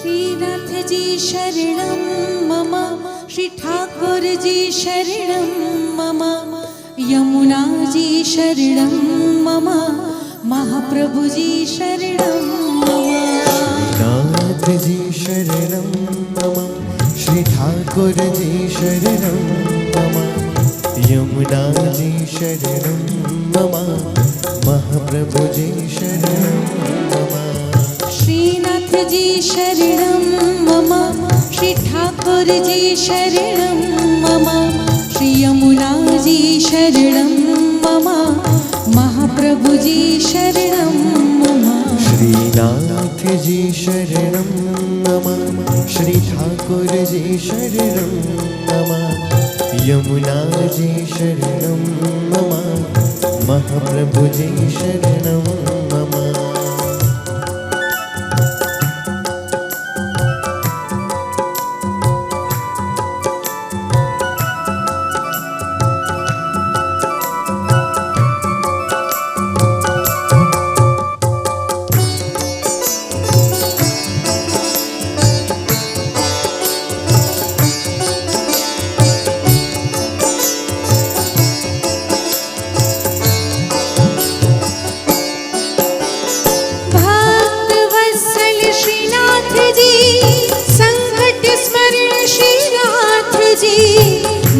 श्रीनाथ जी शरणं मम, श्री ठाकुर जी शरणं मम, यमुना जी शरणं मम, महाप्रभु जी शरणं मम। नाथ जी शरणं मम, श्री ठाकुर जी शरणं मम, यमुना जी शरणं मम, महाप्रभु जी शरणं मम। श्रीनाथ जी शरणं मम, श्री ठाकुर जी शरणं मम, श्री यमुना जी शरणं मम, महाप्रभु जी शरणं मम। श्रीनाथ जी शरणं मम, श्री ठाकुर जी शरणं मम, यमुना जी शरणं मम, महाप्रभु जी शरणं मम।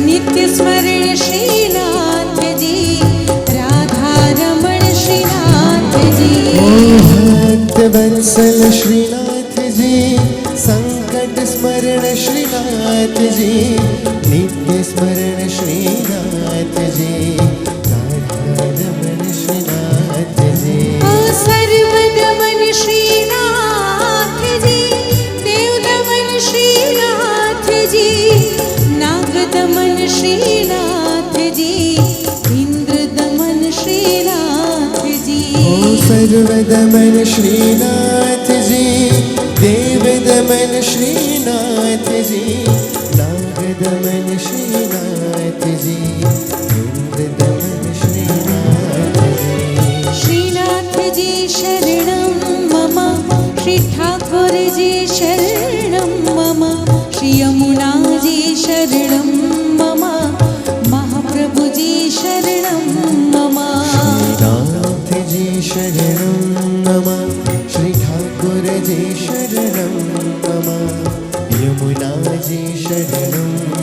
नित्य स्मरण श्रीनाथ जी, राधा रमण श्रीनाथ जी। भक्त वत्सल श्रीनाथ जी, संकट स्मरण श्रीनाथ जी, नित्य स्मरण श्रीनाथ जी, राधा रमण श्रीनाथ जी। सर्वदमन श्रीनाथ जी, देवदमन श्रीनाथ जी, नागदमन श्रीनाथ जी, इंद्रदमन श्रीनाथ जी। सर्वदमन श्रीनाथ जी, देवदमन श्रीनाथ जी, नागदमन श्रीनाथ जी, इंद्रदमन श्रीनाथ जी। श्रीनाथ जी शरणं मम, श्री ठाकुर जी शरणं मम, श्री यमुना जी शरणं मम, महाप्रभु जी शरणं मम। श्रीनाथ जी शरणं मम, श्री ठाकुर जी शरणं मम, यमुना जी शरणं